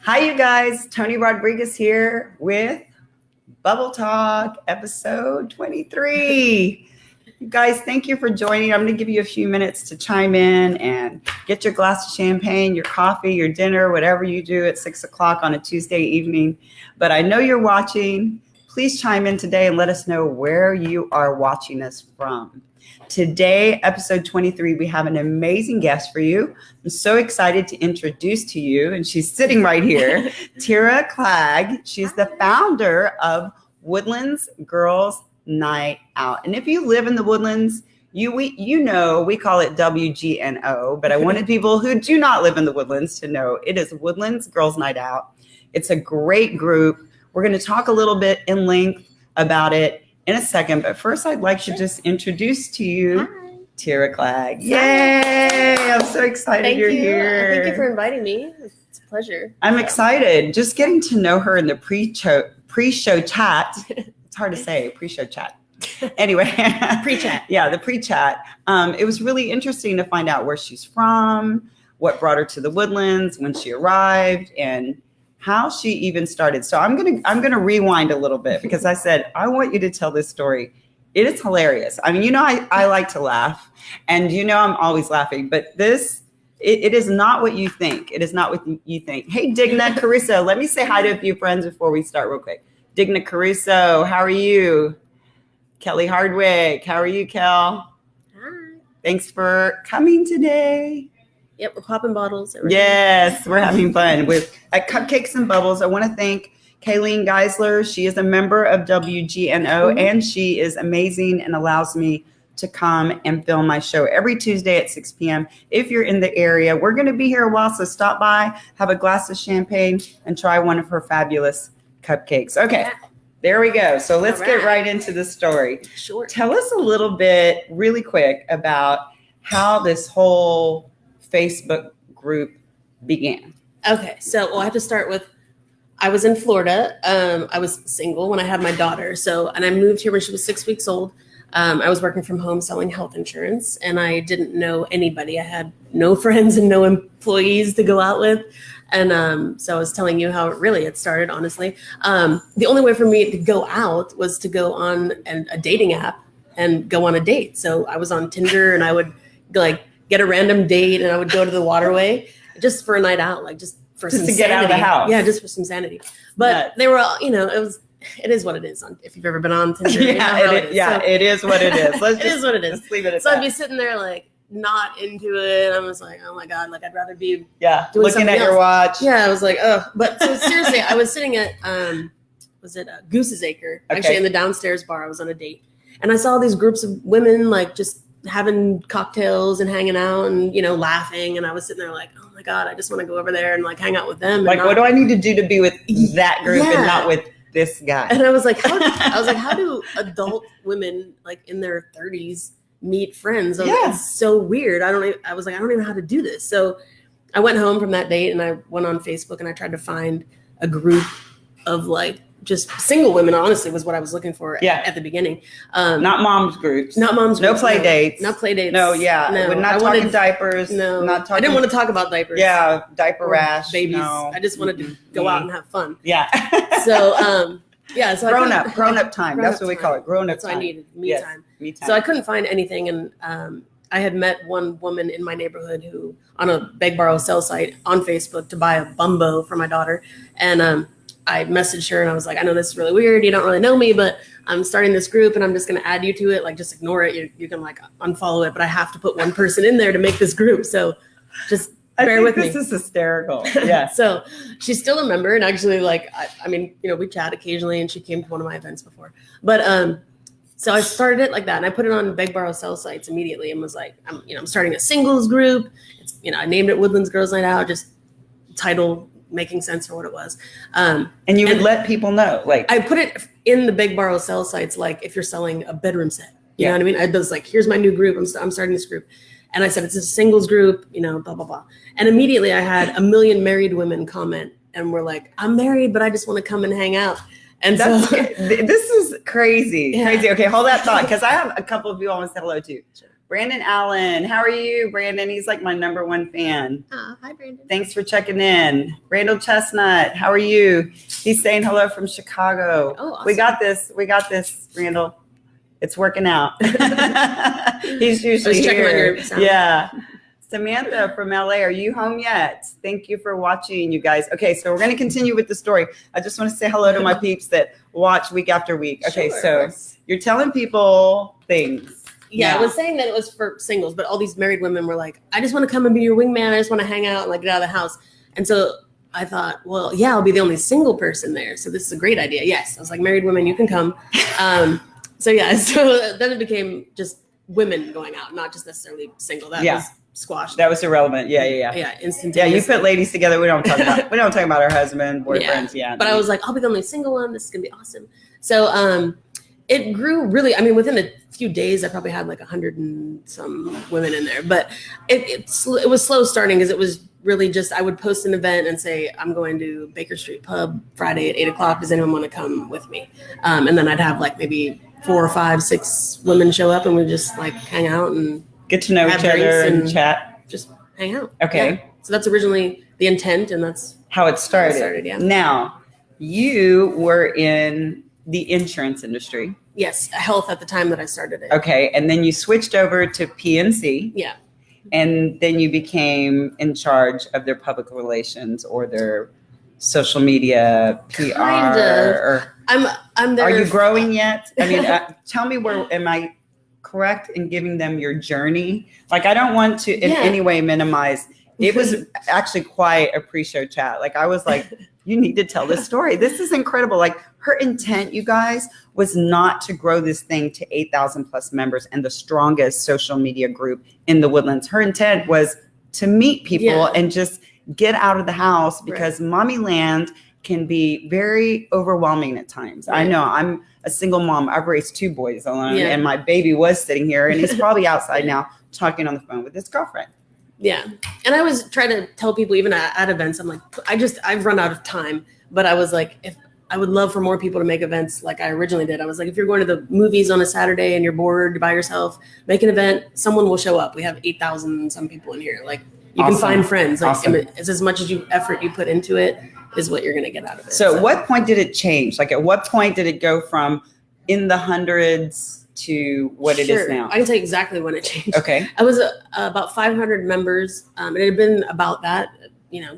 Hi, you guys. Toni Rodriguez here with Bubble Talk, episode 23. You guys, thank you for joining. I'm going to give you a few minutes to chime in and get your glass of champagne, your coffee, your dinner, whatever you do at 6 o'clock on a Tuesday evening. But I know you're watching. Please chime in today and let us know where you are watching us from. Today, episode 23, we have an amazing guest for you. I'm so excited to introduce to you, and she's sitting right here, Tira Clagg. She's the founder of Woodlands Girls Night Out. And if you live in the Woodlands, you know we call it WGNO, but I wanted people who do not live in the Woodlands to know it is Woodlands Girls Night Out. It's a great group. We're going to talk a little bit in length about it in a second, but first I'd like to just introduce to you Tira Clagg. Yay! I'm so excited you're here. Thank you for inviting me. It's a pleasure. I'm excited. Just getting to know her in the pre-show chat. It's hard to say, pre-show chat. Anyway. Pre-chat. Yeah, the pre-chat. It was really interesting to find out where she's from, what brought her to the Woodlands, when she arrived, and how she even started. So I'm gonna rewind a little bit because I said, I want you to tell this story. It is hilarious. I mean, I like to laugh, and I'm always laughing, but it is not what you think. It is not what you think. Hey, Digna Caruso, let me say hi to a few friends before we start real quick. Digna Caruso, how are you? Kelly Hardwick, how are you, Kel? Hi. Thanks for coming today. Yep, we're popping bottles. Yes, we're having fun at Cupcakes and Bubbles. I want to thank Kayleen Geisler. She is a member of WGNO, and she is amazing and allows me to come and film my show every Tuesday at 6 p.m. If you're in the area, we're going to be here a while, so stop by, have a glass of champagne, and try one of her fabulous cupcakes. Okay, there we go. So let's get right into the story. Sure. Tell us a little bit, really quick, about how this whole Facebook group began. Okay, so I have to start with, I was in Florida. I was single when I had my daughter. And I moved here when she was 6 weeks old. I was working from home selling health insurance, and I didn't know anybody. I had no friends and no employees to go out with. And so I was telling you how it started, honestly. The only way for me to go out was to go on a dating app and go on a date. So I was on Tinder, and I would get a random date, and I would go to the waterway just for a night out, just for some to sanity. Get out of the house. Yeah, just for some sanity. But they were all, it is what it is. If you've ever been on Tinder, it is what it is. It is what it is. Let's leave it at that. I'd be sitting there not into it. I was like, oh my God, I'd rather be doing looking at else. your watch. Yeah, I was like, oh. But so seriously, I was sitting at was it Goose's Acre? Actually, in the downstairs bar. I was on a date, and I saw these groups of women just having cocktails and hanging out and laughing, and I was sitting there like, oh my God, I just want to go over there and hang out with them. What do I need to do to be with that group and not with this guy? And I was like, how do adult women in their 30s meet friends? It's so weird. I was like, I don't even know how to do this. So I went home from that date, and I went on Facebook, and I tried to find a group of just single women, honestly, was what I was looking for at the beginning. Not moms groups. Not moms groups. No play dates. No play dates. No, yeah. No. We're not talking diapers. No. Not talking. I didn't want to talk about diapers. Yeah, diaper rash. Babies. No. I just wanted to go out and have fun. Yeah. So, So grown up time. That's what we call it. Grown up time. That's what I needed. Me time. Me time. So I couldn't find anything. And I had met one woman in my neighborhood who, on a beg, borrow, sell site on Facebook to buy a Bumbo for my daughter. And I messaged her, and I was like, I know this is really weird. You don't really know me, but I'm starting this group, and I'm just going to add you to it. Just ignore it. You can unfollow it, but I have to put one person in there to make this group. So just bear with me. This is hysterical. Yeah. So she's still a member, and actually I mean, we chat occasionally, and she came to one of my events before, but, so I started it like that, and I put it on beg, borrow, sell sites immediately, and was like, I'm starting a singles group. It's, I named it Woodlands Girls Night Out, just title making sense for what it was. And you would let people know, I put it in the beg, borrow, sell sites, if you're selling a bedroom set, you know what I mean? I was here's my new group. I'm starting this group. And I said, it's a singles group, blah, blah, blah. And immediately I had 1 million married women comment, and were like, I'm married, but I just want to come and hang out. And this is crazy. Yeah. Crazy. Okay, hold that thought, because I have a couple of you I want to say hello to. Sure. Brandon Allen. How are you, Brandon? He's like my number one fan. Hi, Brandon. Thanks for checking in. Randall Chestnut, how are you? He's saying hello from Chicago. Oh, awesome. We got this, Randall. It's working out. He's usually checking on here. your sound. Yeah. Samantha from LA, are you home yet? Thank you for watching, you guys. Okay, so we're going to continue with the story. I just want to say hello to my peeps that watch week after week. Okay, Sure. so you're telling people things. Yeah, now. I was saying that it was for singles, but all these married women were like, I just want to come and be your wingman. I just want to hang out and like get out of the house. And so I thought, well, yeah, I'll be the only single person there. So this is a great idea. Yes. I was like, married women, you can come. So then it became just women going out, not just necessarily single. That was squashed. That was irrelevant. Yeah. Yeah, instantaneously. Yeah, you put ladies together. We don't talk about our husband, boyfriends. Yeah. But I was like, I'll be the only single one. This is gonna be awesome. So it grew really. I mean, within a few days, I probably had like 100 and some women in there. But it was slow starting because it was really just I would post an event and say I'm going to Baker Street Pub Friday at 8:00. Does anyone want to come with me? And then I'd have like maybe 4 or 5, 6 women show up, and we just like hang out and get to know each other and chat. Just hang out. Okay. Yeah. So that's originally the intent, and that's how it started. Yeah. Now, you were in the insurance industry. Yes, health at the time that I started it. Okay, and then you switched over to PNC. Yeah. And then you became in charge of their public relations or their social media PR. Kind of. Or, I'm there. Are you growing yet? I mean, tell me am I correct in giving them your journey? Like, I don't want to in any way minimize. It was actually quite a pre-show chat. Like, I was like, you need to tell this story. This is incredible. Like, her intent, you guys, was not to grow this thing to 8,000 plus members and the strongest social media group in the Woodlands. Her intent was to meet people and just get out of the house because mommy land can be very overwhelming at times. I know I'm a single mom. I've raised 2 boys alone and my baby was sitting here and he's probably outside now talking on the phone with his girlfriend. Yeah. And I was trying to tell people even at events, I'm like, I've run out of time, but I was like, if I would love for more people to make events like I originally did. I was like, if you're going to the movies on a Saturday and you're bored by yourself, make an event, someone will show up. We have 8,000 some people in here. Like you can find friends. Like it's as much effort you put into it is what you're going to get out of it. So what point did it change? Like at what point did it go from in the hundreds to what it is now? I can tell you exactly when it changed. Okay. I was about 500 members. It had been about that,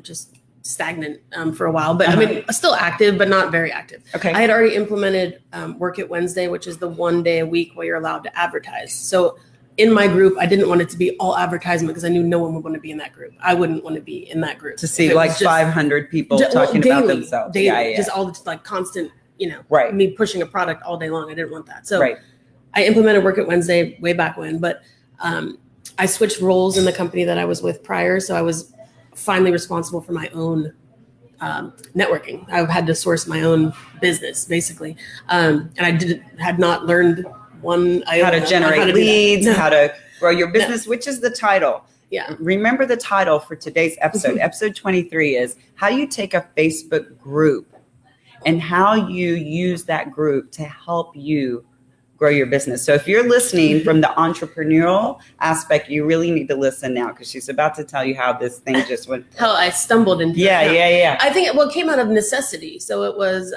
just stagnant for a while, but I mean, still active, but not very active. Okay. I had already implemented Work It Wednesday, which is the 1 day a week where you're allowed to advertise. So in my group, I didn't want it to be all advertisement because I knew no one would want to be in that group. I wouldn't want to be in that group. To see like 500 people talking about themselves. Daily, just all the like constant, me pushing a product all day long. I didn't want that. So I implemented Work It Wednesday way back when, but I switched roles in the company that I was with prior. So I was finally responsible for my own networking. I had to source my own business basically. And I had not learned how to generate leads, how to grow your business, which is the title. Yeah. Remember the title for today's episode. Episode 23 is how you take a Facebook group and how you use that group to help you grow your business. So if you're listening from the entrepreneurial aspect, you really need to listen now because she's about to tell you how this thing just went. How I stumbled into it. Yeah. I think it came out of necessity. So it was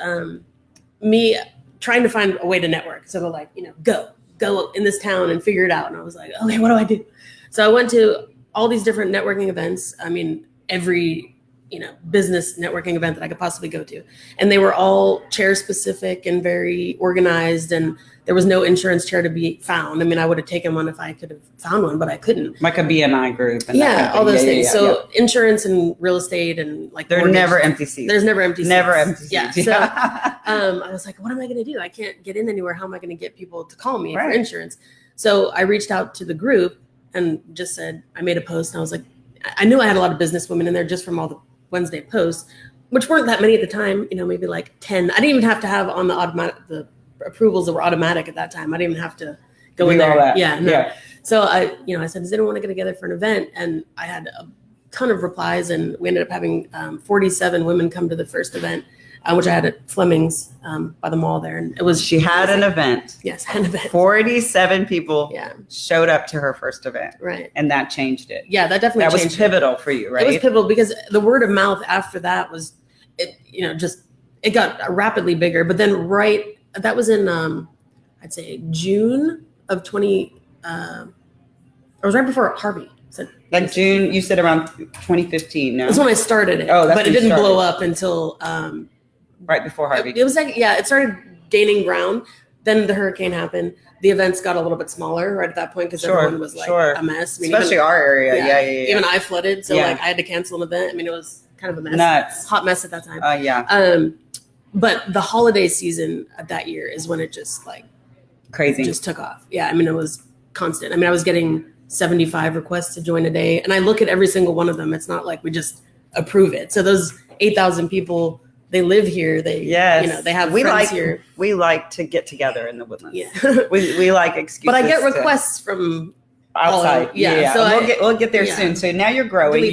me trying to find a way to network. So they're like, go in this town and figure it out. And I was like, okay, what do I do? So I went to all these different networking events. I mean, every business networking event that I could possibly go to. And they were all chair specific and very organized. And there was no insurance chair to be found. I mean, I would have taken one if I could have found one, but I couldn't. Like a BNI group. And all those things. So insurance and real estate and like there are never empty seats. There's never empty seats. Never empty seats. Yeah. So I was like, what am I going to do? I can't get in anywhere. How am I going to get people to call me for insurance? So I reached out to the group and just said, I made a post and I was like, I knew I had a lot of business women in there just from all the Wednesday posts, which weren't that many at the time, maybe like 10. I didn't even have to have on the approvals that were automatic at that time. I didn't even have to go in there. Yeah. So I said, does anyone want to get together for an event? And I had a ton of replies and we ended up having 47 women come to the first event. which I had at Fleming's by the mall there. And it was She had an event. Yes, an event. 47 people Yeah. showed up to her first event. Right. And that changed it. Yeah, that definitely That was changed pivotal for you, right? It was pivotal because the word of mouth after that was, it got rapidly bigger. But then that was in, I'd say June of 20, it was right before Harvey. So Like June, you said around 2015, no? that's when I started it. Oh, that's but it when you didn't blow started. up until Right before Harvey. it was like, it started gaining ground. Then the hurricane happened. The events got a little bit smaller right at that point because everyone was like a mess. I mean, Especially our area. Yeah. Even I flooded, so Yeah. like I had to cancel an event. I mean, it was kind of a mess. Nuts. Hot mess at that time. Yeah. But the holiday season of that year is when it just Crazy. just took off. Yeah, I mean, it was constant. I mean, I was getting 75 requests to join a day, and I look at every single one of them. It's not like we just approve it. So those 8,000 people, they live here. They they have friends here. We like to get together in the Woodlands. Yeah. we like excuses. But I get requests from outside. Yeah. So we'll get there soon. So now you're growing.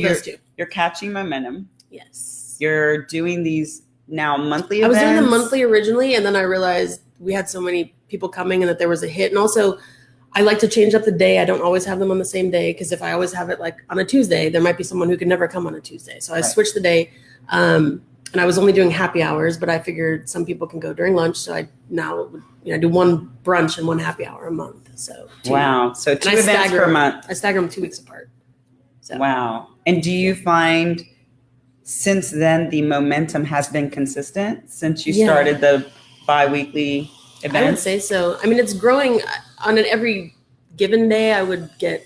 You're catching momentum. Yes. You're doing these now monthly events. I was doing them monthly originally, and then I realized we had so many people coming and that there was a hit. And also, I like to change up the day. I don't always have them on the same day because if I always have it like on a Tuesday, there might be someone who could never come on a Tuesday. So I switched the day. And I was only doing happy hours, but I figured some people can go during lunch. So I now do one brunch and one happy hour a month. So wow. So 2 events per month. I stagger them 2 weeks apart. So. Wow. And do you find since then the momentum has been consistent since you started the bi-weekly events? I would say so. I mean, it's growing on every given day. I would get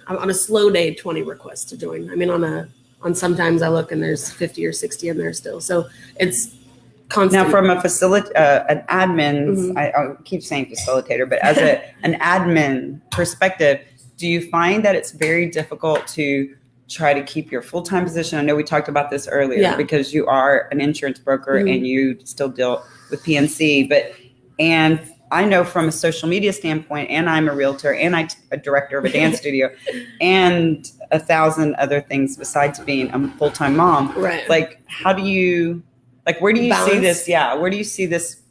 on a slow day 20 requests to join. I mean, on sometimes I look and there's 50 or 60 in there still. So it's constant. Now, from a an admin, I keep saying facilitator, but as an admin perspective, do you find that it's very difficult to try to keep your full-time position? I know we talked about this earlier because you are an insurance broker and you still deal with PNC, and I know from a social media standpoint, and I'm a realtor and I'm a director of a dance studio and 1,000 other things besides being a full-time mom. Right. Like, how do you, where do you see this? Yeah. Where do you see this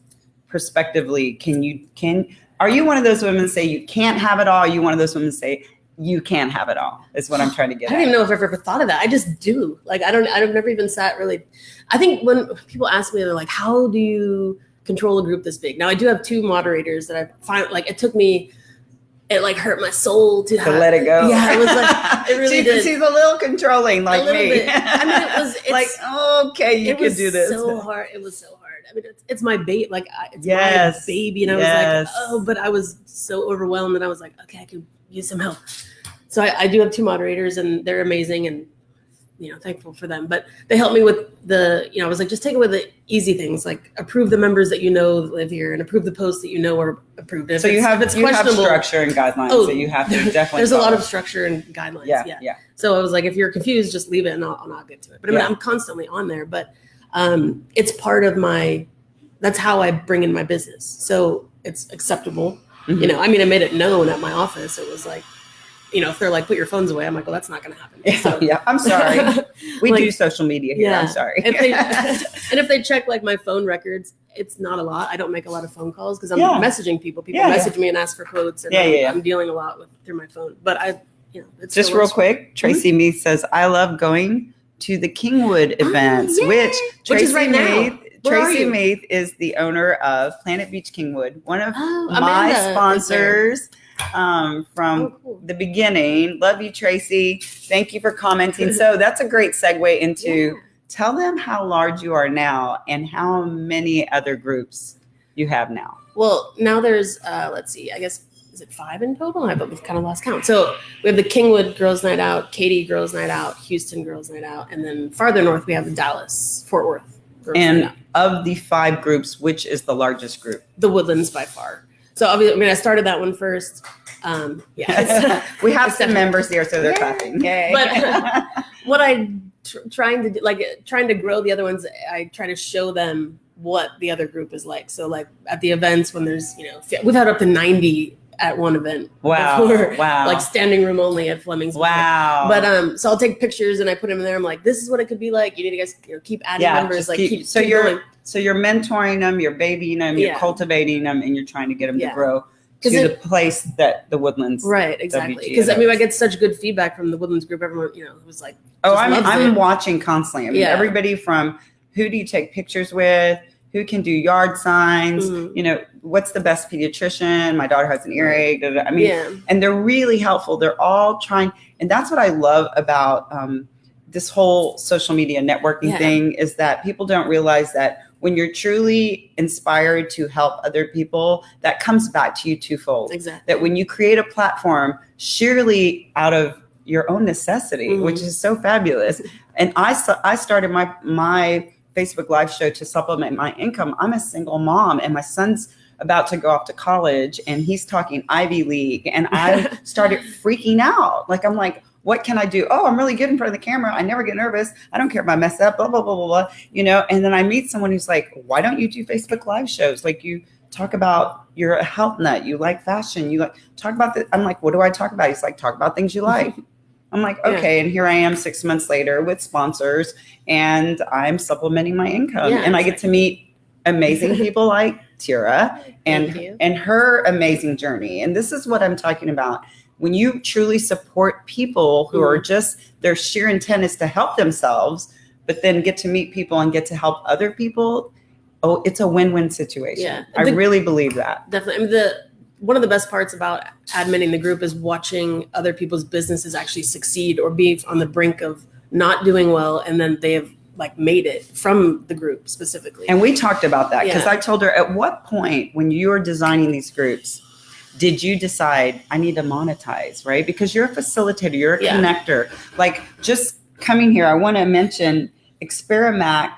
prospectively? Are you one of those women say you can't have it all? Are you one of those women say you can't have it all? Is what I'm trying to get at. I don't even know if I've ever thought of that. I just do. I've never even sat really. I think when people ask me, they're like, how do you control a group this big? Now I do have 2 moderators that I find it took me, it hurt my soul to let it go. Yeah, it was like, it really did. She's a little controlling like a little me. Bit. I mean, it's okay, you can do this. So hard. It was so hard. I mean, it's my baby. It's my baby. And I was like, but I was so overwhelmed and I was like, okay, I could use some help. So I do have 2 moderators and they're amazing and, thankful for them. But they helped me with I was like, just take away the easy things, like approve the members that live here and approve the posts that are approved. So you have structure and guidelines that you have to definitely There's follow. a lot of structure and guidelines. Yeah. So I was like, if you're confused, just leave it and I'll get to it. But I mean, I'm constantly on there, but it's part of that's how I bring in my business. So it's acceptable. Mm-hmm. I mean, I made it known at my office. It was like, if they're like, put your phones away, I'm like, well, that's not going to happen. So, I'm sorry. We do social media here. I'm sorry. And if they check my phone records, it's not a lot. I don't make a lot of phone calls because I'm messaging people. People message me and ask for quotes. And I'm dealing a lot through my phone. But it's just real quick. Tracy Meath says, I love going to the Kingwood events, which is right now. Tracy Meath is the owner of Planet Beach Kingwood, one of my sponsors. From the beginning. Love you, Tracy. Thank you for commenting. So that's a great segue into tell them how large you are now and how many other groups you have now. Well, now there's, let's see, I guess, is it 5 in total? I've kind of lost count. So we have the Kingwood Girls Night Out, Katy Girls Night Out, Houston Girls Night Out, and then farther north we have the Dallas, Fort Worth Girls Night Out. Of the 5 groups, which is the largest group? The Woodlands by far. So I started that one first. We have some members here, so they're clapping. Yay. But what I trying to do, trying to grow the other ones, I try to show them what the other group is like. So at the events when there's, we've had up to 90 at one event. Wow. Before, Wow. Like standing room only at Fleming's. Before. Wow. But so I'll take pictures and I put them in there. I'm like, this is what it could be like. You need to guys keep adding members. Like keep you're going. mentoring them, you're babying them, you're cultivating them, and you're trying to get them to grow to the place that the Woodlands. Right, exactly. Because I mean, I get such good feedback from the Woodlands group. Everyone, was like, I'm watching constantly. I mean, everybody from who do you take pictures with, who can do yard signs, what's the best pediatrician? My daughter has an earache. I mean, and they're really helpful. They're all trying, and that's what I love about this whole social media networking thing is that people don't realize that when you're truly inspired to help other people, that comes back to you twofold. Exactly. That when you create a platform, surely out of your own necessity, which is so fabulous. And I started my Facebook Live show to supplement my income. I'm a single mom and my son's about to go off to college and he's talking Ivy League. And I started freaking out. Like, I'm like, what can I do? Oh, I'm really good in front of the camera. I never get nervous. I don't care if I mess up, blah, blah, blah, blah, blah. And then I meet someone who's like, why don't you do Facebook Live shows? Like you talk about, you're a health nut. You like fashion. You like talk about I'm like, what do I talk about? He's like, talk about things you like. I'm like, okay. And here I am 6 months later with sponsors and I'm supplementing my income. And I get to meet amazing people like Tira and her amazing journey. And this is what I'm talking about. When you truly support people who are just, their sheer intent is to help themselves, but then get to meet people and get to help other people. Oh, it's a win-win situation. Yeah. I really believe that. Definitely. I mean, one of the best parts about admitting the group is watching other people's businesses actually succeed or be on the brink of not doing well. And then they have like made it from the group specifically. And we talked about that because I told her, at what point when you were designing these groups, did you decide I need to monetize, right? Because you're a facilitator, you're a connector. Like just coming here, I want to mention Experamac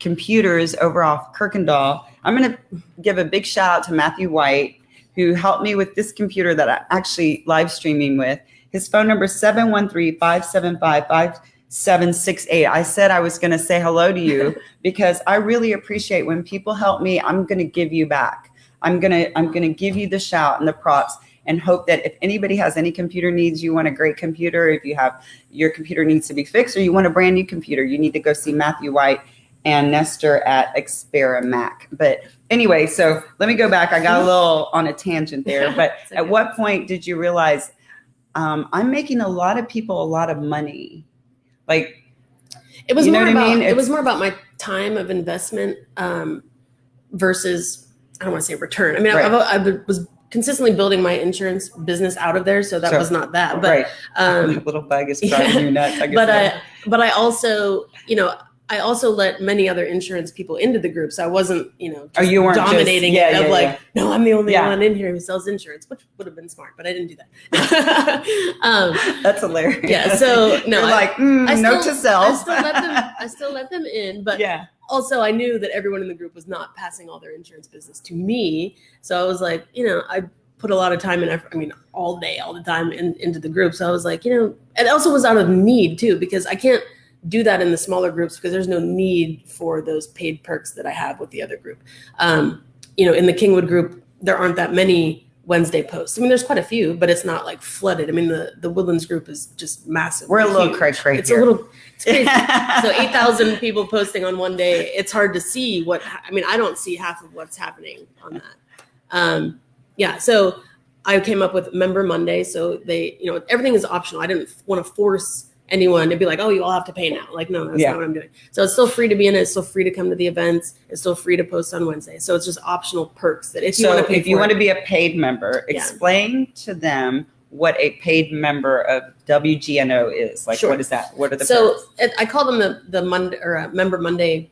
computers over off Kirkendall. I'm going to give a big shout out to Matthew White, who helped me with this computer that I'm actually live streaming with. His phone number is 713-575-5768. I said I was going to say hello to you because I really appreciate when people help me. I'm going to give you back. I'm gonna give you the shout and the props and hope that if anybody has any computer needs, you want a great computer, if you have your computer needs to be fixed or you want a brand new computer, you need to go see Matthew White and Nestor at Experamac. But anyway, so let me go back. I got a little on a tangent there, but at what point did you realize I'm making a lot of people a lot of money? Like, it was more about, it was more about my time of investment versus, I don't want to say return. I mean, I was consistently building my insurance business out of there, so that was not that. But little bug is driving you nuts. But I also, I also let many other insurance people into the group, so I wasn't, just you weren't dominating no, I'm the only one in here who sells insurance, which would have been smart, but I didn't do that. That's hilarious. Yeah. So no, note to self. I still let them in, but also I knew that everyone in the group was not passing all their insurance business to me. So I was like, I put a lot of time and effort, all day, all the time into the group. So I was like, it also was out of need too, because I can't do that in the smaller groups because there's no need for those paid perks that I have with the other group. In the Kingwood group, there aren't that many Wednesday posts. There's quite a few, but it's not like flooded. The Woodlands group is just massive. We're a little cray-cray It's crazy. So 8,000 people posting on one day. It's hard to see I don't see half of what's happening on that. So I came up with Member Monday. So they, everything is optional. I didn't want to force anyone to be like, oh, you all have to pay now. Like, no, that's not what I'm doing. So it's still free to be in it. It's still free to come to the events. It's still free to post on Wednesday. So it's just optional perks that if you want to pay if you want to be a paid member, explain to them what a paid member of WGNO is. Like, what is that? What are the perks? I call them the Monday or Member Monday,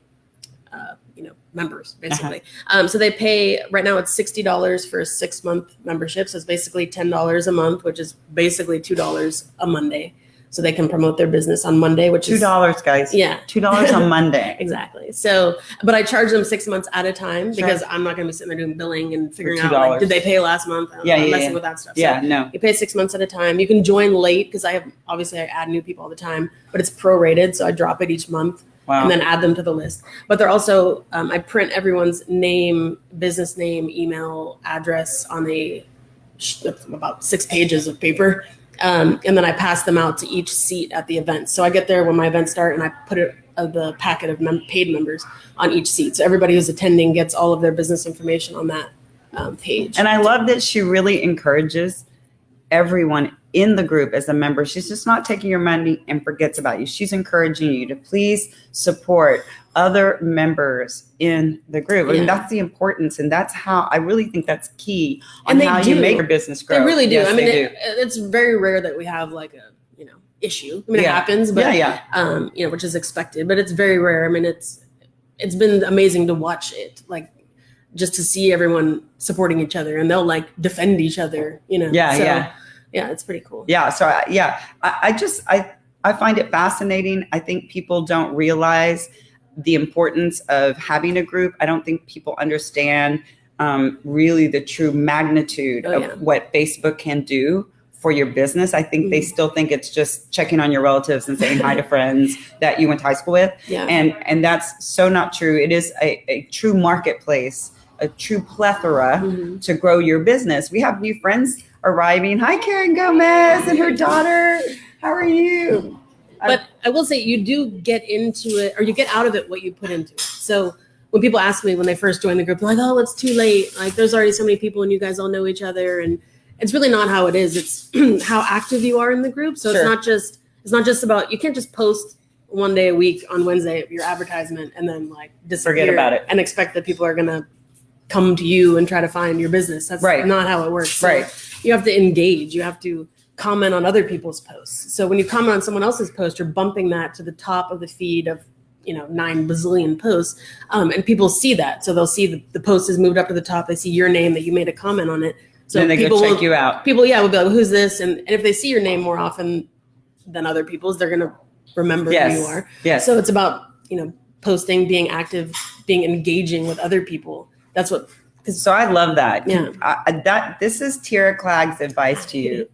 members basically. So they pay right now. It's $60 for a 6-month membership. So it's basically $10 a month, which is basically $2 a Monday. So they can promote their business on Monday, which is $2, guys. Yeah. $2 on Monday. Exactly. So, but I charge them 6 months at a time because I'm not going to be sitting there doing billing and figuring out, like, did they pay last month? I'm messing with that stuff. Yeah, so no. You pay 6 months at a time. You can join late because I add new people all the time, but it's prorated. So I drop it each month. Wow. And then add them to the list. But they're also, I print everyone's name, business name, email, address on a about 6 pages of paper. And then I pass them out to each seat at the event. So I get there when my events start and I put the packet of paid members on each seat. So everybody who's attending gets all of their business information on that page. And I love that she really encourages everyone in the group as a member. She's just not taking your money and forgets about you. She's encouraging you to please support other members in the group. I mean, that's the importance. And that's how I really think that's key on how you make your business grow. They really do. Yes, I mean, it's very rare that we have like a, issue. I mean, it happens, but, which is expected, but it's very rare. I mean, it's been amazing to watch it, like just to see everyone supporting each other, and they'll like defend each other, Yeah, it's pretty cool. Yeah. So I find it fascinating. I think people don't realize the importance of having a group. I don't think people understand really the true magnitude of what Facebook can do for your business. I think they still think it's just checking on your relatives and saying hi to friends that you went to high school with. Yeah. And that's so not true. It is a true marketplace, a true plethora to grow your business. We have new friends arriving. Hi, Karen Gomez and her daughter. How are you? But I will say you do get into it, or you get out of it what you put into it. So when people ask me when they first join the group, they're like, oh, it's too late. Like there's already so many people and you guys all know each other. And it's really not how it is. It's how active you are in the group. So it's not just about, you can't just post one day a week on Wednesday your advertisement and then like disappear, forget about it, and expect that people are going to come to you and try to find your business. That's not how it works. So you have to engage. You have to comment on other people's posts. So when you comment on someone else's post, you're bumping that to the top of the feed of 9 bazillion posts, and people see that. So they'll see the post is moved up to the top. They see your name, that you made a comment on it. So then they go check you out. People, will be like, well, who's this? And if they see your name more often than other people's, they're going to remember who you are. Yes. So it's about, posting, being active, being engaging with other people. That's what. So I love that. Yeah. This is Tierra Clagg's advice to you.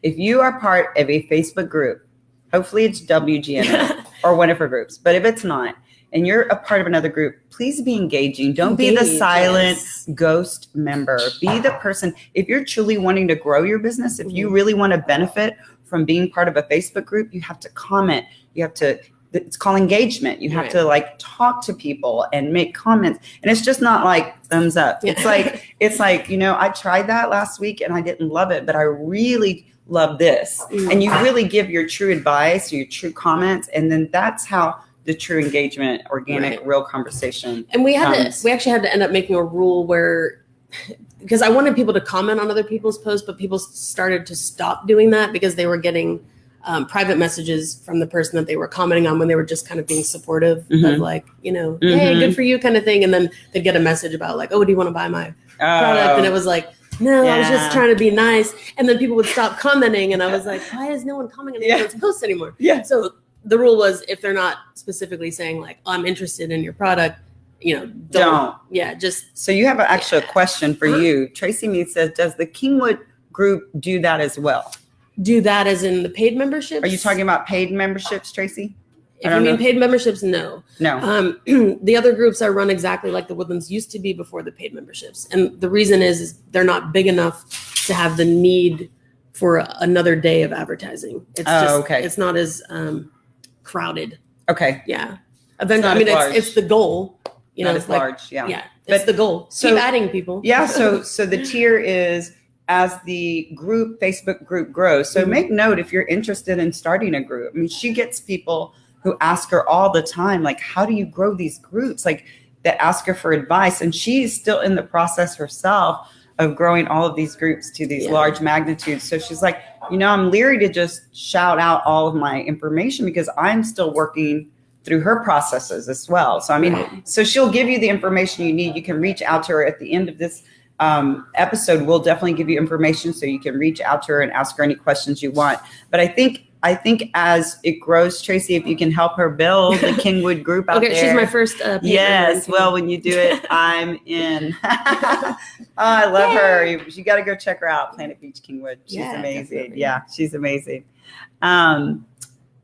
If you are part of a Facebook group, hopefully it's WGN or one of her groups, but if it's not, and you're a part of another group, please be engaging. Don't be the silent ghost member. Be the person. If you're truly wanting to grow your business, if you really want to benefit from being part of a Facebook group, you have to comment. You have to, it's called engagement. You have to like talk to people and make comments. And it's just not like thumbs up. It's like, I tried that last week and I didn't love it, but I really love this. And you really give your true advice, your true comments. And then that's how the true engagement, organic, real conversation. And we actually had to end up making a rule where, because I wanted people to comment on other people's posts, but people started to stop doing that because they were getting private messages from the person that they were commenting on when they were just kind of being supportive of like, hey, good for you kind of thing. And then they'd get a message about like, oh, do you want to buy my product? And it was like, no, I was just trying to be nice. And then people would stop commenting. And I was like, why is no one commenting on anyone's posts anymore? Yeah. So the rule was, if they're not specifically saying like, oh, I'm interested in your product, don't. Yeah, just. So you have actually a question for you. Tracy Mead says, does the Kingwood group do that as well? Do that as in the paid memberships? Are you talking about paid memberships, Tracy? If you mean paid memberships, no. No. The other groups are run exactly like the Woodlands used to be before the paid memberships. And the reason is they're not big enough to have the need for another day of advertising. It's it's not as crowded. Okay. Yeah. Eventually, it's the goal. Not as large. Yeah. Yeah. It's the goal. So keep adding people. Yeah. So the tier is as the group, Facebook group grows. So make note if you're interested in starting a group. I mean, she gets people who ask her all the time, like, how do you grow these groups? Like, that ask her for advice. And she's still in the process herself of growing all of these groups to these large magnitudes. So she's like, I'm leery to just shout out all of my information because I'm still working through her processes as well. So, I mean, so she'll give you the information you need. You can reach out to her at the end of this episode. We'll definitely give you information so you can reach out to her and ask her any questions you want. But I think as it grows, Tracy, if you can help her build the Kingwood group out there. She's my first. Yes. Well, when you do it, I'm in. I love her. You got to go check her out. Planet Beach Kingwood. She's amazing. Definitely. Yeah, she's amazing.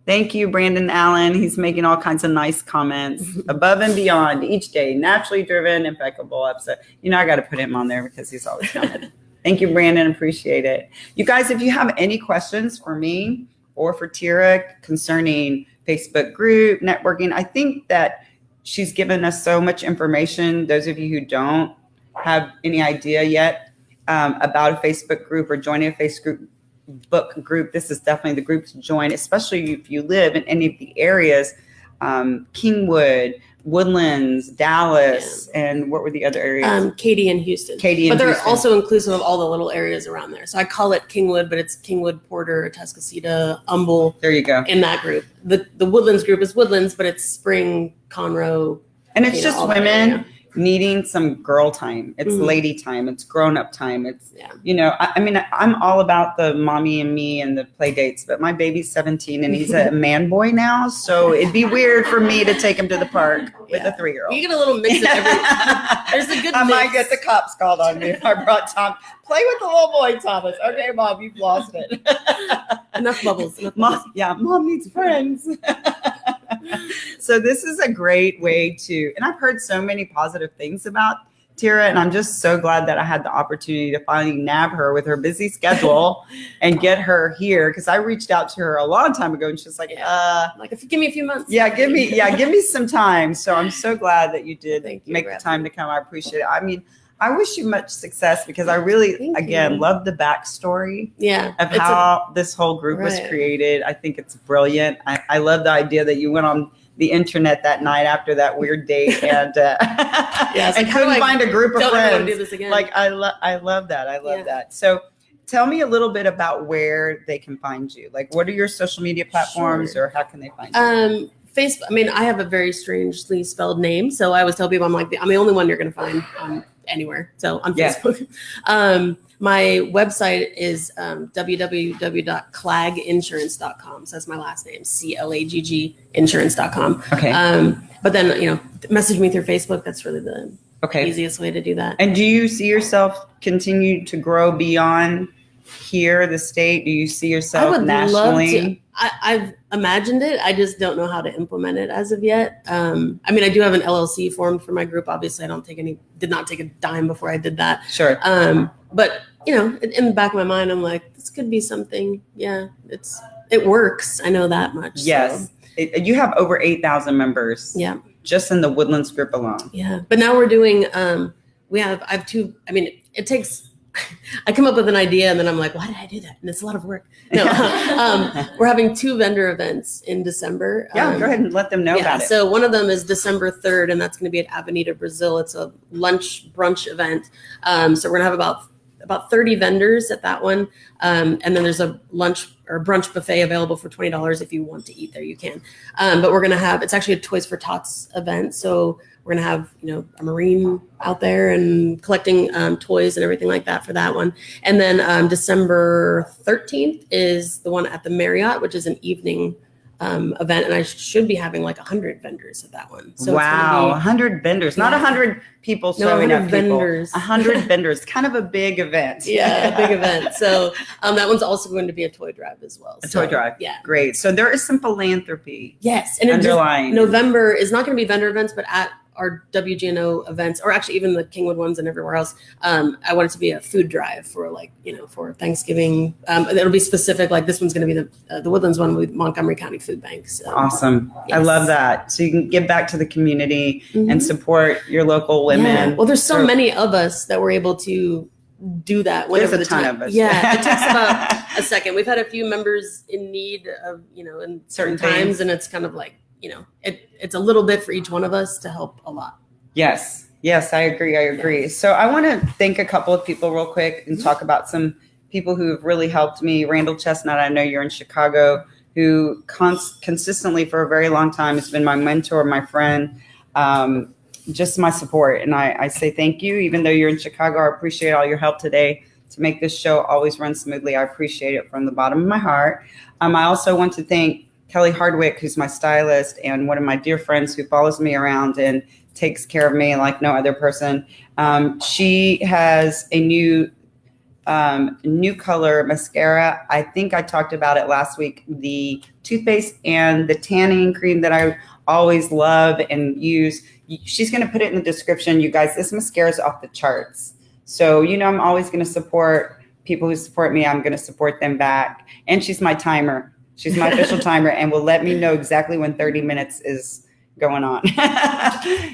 Thank you, Brandon Allen. He's making all kinds of nice comments. Above and beyond each day, naturally driven, impeccable episode. I got to put him on there because he's always coming. Thank you, Brandon. Appreciate it. You guys, if you have any questions for me or for Tira concerning Facebook group, networking, I think that she's given us so much information. Those of you who don't have any idea yet about a Facebook group or joining a Facebook group, this is definitely the group to join, especially if you live in any of the areas, Kingwood, Woodlands, Dallas, and what were the other areas? Katy and Houston. But they're also inclusive of all the little areas around there. So I call it Kingwood, but it's Kingwood, Porter, Atascocita, Humble. There you go. In that group. The Woodlands group is Woodlands, but it's Spring, Conroe. And it's just women needing some girl time. It's lady time. It's grown up time. It's, I mean, I'm all about the mommy and me and the play dates, but my baby's 17 and he's a man boy now. So it'd be weird for me to take him to the park with a 3-year-old. You get a little mix of everything. There's a good I mix. might get the cops called on me if I brought Tom. Play with the little boy, Thomas. Okay, Mom, you've lost it. Enough bubbles. Mom needs friends. So this is a great way to, and I've heard so many positive things about Tira, and I'm just so glad that I had the opportunity to finally nab her with her busy schedule and get her here, because I reached out to her a long time ago and she's like, like, if you give me a few months. Give me some time. So I'm so glad that you did make the time to come. I appreciate it. I mean, I wish you much success, because I really, love the backstory of how this whole group was created. I think it's brilliant. I love the idea that you went on the internet that night after that weird date and and couldn't find a group of friends. Do this again. Like, I love that. I love that. So tell me a little bit about where they can find you. Like, what are your social media platforms or how can they find you? Facebook. I mean, I have a very strangely spelled name. So I always tell people, I'm the only one you're going to find anywhere. So on Facebook. My website is www.clagginsurance.com. So that's my last name, CLAGG insurance.com. Okay. But then, message me through Facebook. That's really the easiest way to do that. And do you see yourself continue to grow beyond here, the state? Do you see yourself nationally? Love to. I've imagined it. I just don't know how to implement it as of yet. I mean, I do have an LLC formed for my group. Obviously, did not take a dime before I did that. Sure. But in the back of my mind, I'm like, this could be something. Yeah, it works. I know that much. Yes. So. You have over 8,000 members. Yeah. Just in the Woodlands group alone. Yeah. But now we're doing, I have two, I mean, it takes, I come up with an idea and then I'm like, why did I do that? And it's a lot of work. No, we're having 2 vendor events in December. Yeah, go ahead and let them know about it. So one of them is December 3rd, and that's going to be at Avenida Brazil. It's a lunch brunch event. So we're going to have about 30 vendors at that one. And then there's a lunch or brunch buffet available for $20. If you want to eat there, you can. But we're going to have, it's actually a Toys for Tots event. So we're going to have, a Marine out there and collecting toys and everything like that for that one. And then December 13th is the one at the Marriott, which is an evening event. And I should be having like 100 vendors at that one. So wow, 100 vendors, not 100 people showing up. Vendors. 100 vendors, kind of a big event. Yeah, a big event. So that one's also going to be a toy drive as well. Toy drive. Yeah. Great. So there is some philanthropy. Yes. And underlying. November is not going to be vendor events, but at our WGNO events, or actually even the Kingwood ones and everywhere else, I want it to be a food drive for for Thanksgiving. It'll be specific. Like this one's going to be the Woodlands one with Montgomery County Food Bank. So, awesome. Yes. I love that. So you can give back to the community and support your local women. Yeah. Well, there's so many of us that were able to do that. There's a ton of us. Yeah, it takes about a second. We've had a few members in need of, in certain times, and it's kind of like, it's a little bit for each one of us to help a lot. Yes, I agree. Yes. So I want to thank a couple of people real quick and talk about some people who have really helped me. Randall Chestnut, I know you're in Chicago, who consistently for a very long time has been my mentor, my friend, just my support. And I say thank you. Even though you're in Chicago, I appreciate all your help today to make this show always run smoothly. I appreciate it from the bottom of my heart. I also want to thank Kelly Hardwick, who's my stylist and one of my dear friends who follows me around and takes care of me like no other person. She has a new color mascara. I think I talked about it last week. The toothpaste and the tanning cream that I always love and use. She's going to put it in the description. You guys, this mascara is off the charts. So, I'm always going to support people who support me. I'm going to support them back. And she's my timer. She's my official timer and will let me know exactly when 30 minutes is going on.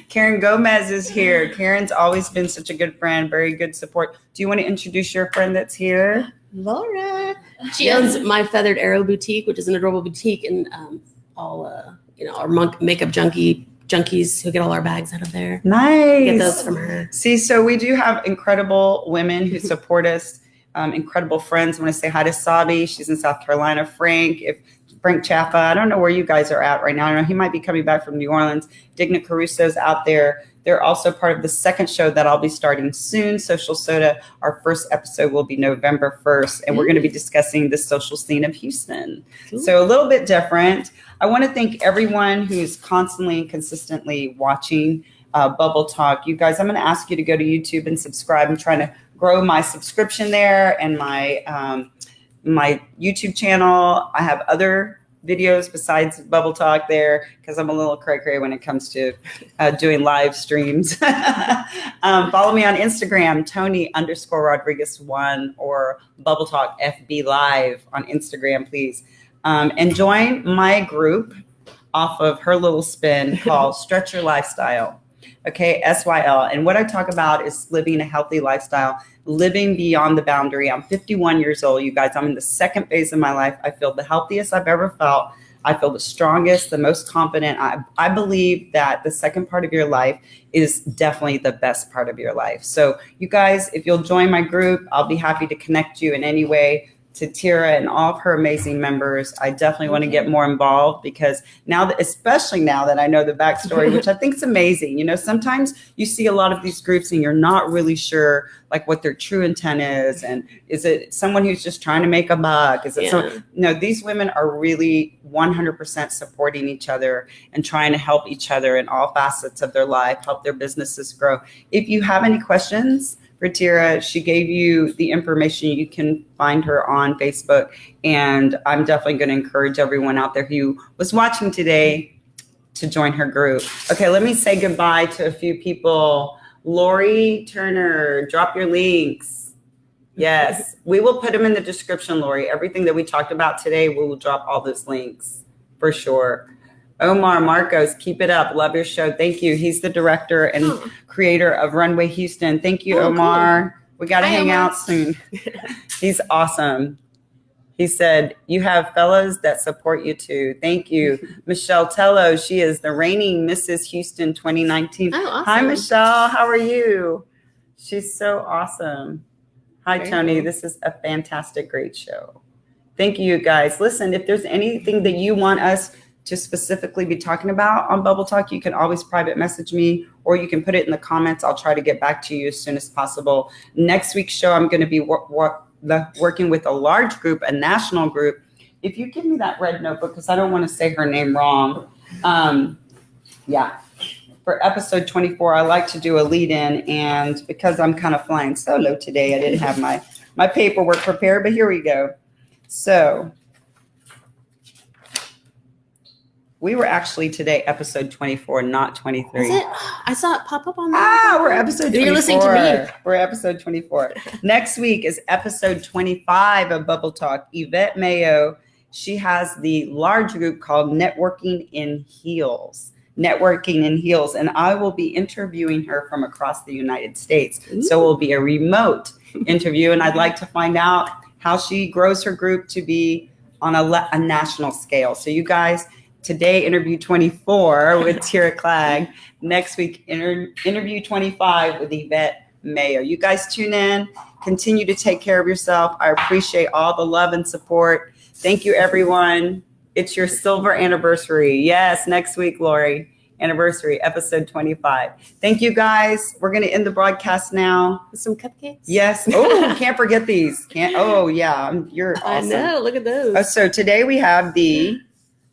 Karen Gomez is here. Karen's always been such a good friend, very good support. Do you want to introduce your friend that's here? Laura. She owns My Feathered Arrow Boutique, which is an adorable boutique, and all our makeup junkies who get all our bags out of there. Nice. Get those from her. See, so we do have incredible women who support us, incredible friends. I want to say hi to Sabi. She's in South Carolina. Frank Chappa. I don't know where you guys are at right now. I know he might be coming back from New Orleans. Digna Caruso's out there. They're also part of the second show that I'll be starting soon, Social Soda. Our first episode will be November 1st, and we're going to be discussing the social scene of Houston. Ooh. So a little bit different. I want to thank everyone who's constantly and consistently watching Bubble Talk. You guys, I'm going to ask you to go to YouTube and subscribe. I'm trying to grow my subscription there and my YouTube channel. I have other videos besides Bubble Talk there because I'm a little cray-cray when it comes to doing live streams. Follow me on Instagram, Toni_Rodriguez1 or Bubble Talk FB Live on Instagram, please. And join my group off of her little spin called Stretch Your Lifestyle. Okay, SYL. And what I talk about is living a healthy lifestyle, living beyond the boundary. I'm 51 years old, you guys. I'm in the second phase of my life. I feel the healthiest I've ever felt. I feel the strongest, the most confident. I believe that the second part of your life is definitely the best part of your life. So you guys, if you'll join my group, I'll be happy to connect you in any way to Tira and all of her amazing members. I definitely want to get more involved because especially now that I know the backstory, which I think is amazing. Sometimes you see a lot of these groups and you're not really sure like what their true intent is. And is it someone who's just trying to make a buck? Is it No, these women are really 100% supporting each other and trying to help each other in all facets of their life, help their businesses grow. If you have any questions for Tira, she gave you the information. You can find her on Facebook. And I'm definitely going to encourage everyone out there who was watching today to join her group. Okay, let me say goodbye to a few people. Lori Turner, drop your links. Yes, we will put them in the description, Lori. Everything that we talked about today, we will drop all those links for sure. Omar Marcos, keep it up. Love your show. Thank you. He's the director and creator of Runway Houston. Thank you, Omar. Cool. We got to hang out soon. He's awesome. He said, you have fellows that support you too. Thank you. Michelle Tello, she is the reigning Mrs. Houston 2019. Oh, awesome. Hi, Michelle. How are you? She's so awesome. Hi, Very Toni. Cool. This is a fantastic, great show. Thank you, guys. Listen, if there's anything that you want us to specifically be talking about on Bubble Talk, you can always private message me or you can put it in the comments. I'll try to get back to you as soon as possible. Next week's show, I'm going to be working with a large group, a national group. If you give me that red notebook, because I don't want to say her name wrong. For episode 24, I like to do a lead in. And because I'm kind of flying solo today, I didn't have my paperwork prepared, but here we go. So we were actually today episode 24, not 23. Is it? I saw it pop up on there. We're episode 24. You're listening to me. We're episode 24. Next week is episode 25 of Bubble Talk. Yvette Mayo, she has the large group called Networking in Heels. And I will be interviewing her from across the United States. Ooh. So it will be a remote interview. And I'd like to find out how she grows her group to be on a national scale. So you guys, today, interview 24 with Tira Clegg. Next week, interview 25 with Yvette Mayo. You guys tune in. Continue to take care of yourself. I appreciate all the love and support. Thank you, everyone. It's your silver anniversary. Yes, next week, Lori. Anniversary, episode 25. Thank you, guys. We're going to end the broadcast now. With some cupcakes? Yes. Oh, can't forget these. You're awesome. I know. Look at those. So today we have the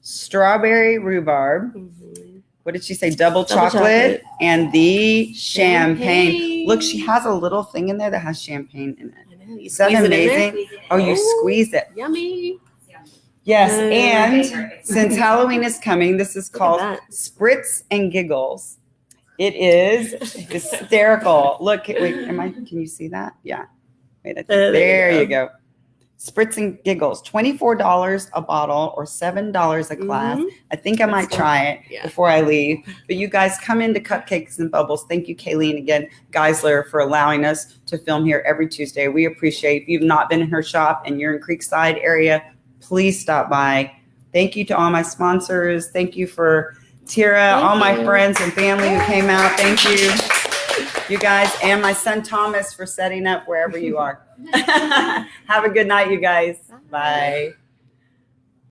strawberry rhubarb. Mm-hmm. What did she say? Double chocolate and the champagne. Look, she has a little thing in there that has champagne in it. I know. Is that amazing? You squeeze it. Yummy. Yes, and since Halloween is coming, this is called Spritz and Giggles. It is hysterical. Look, wait, can you see that? Yeah. Wait, there you go. Spritz and Giggles, $24 a bottle or $7 a class. I think I might try it before I leave. But you guys come into Cupcakes and Bubbles. Thank you, Kayleen, again, Geisler, for allowing us to film here every Tuesday. We appreciate. If you've not been in her shop and you're in Creekside area, please stop by. Thank you to all my sponsors. Thank you for Tira, all my friends and family who came out. Thank you. You guys, and my son Thomas for setting up wherever you are. Have a good night, you guys. Bye.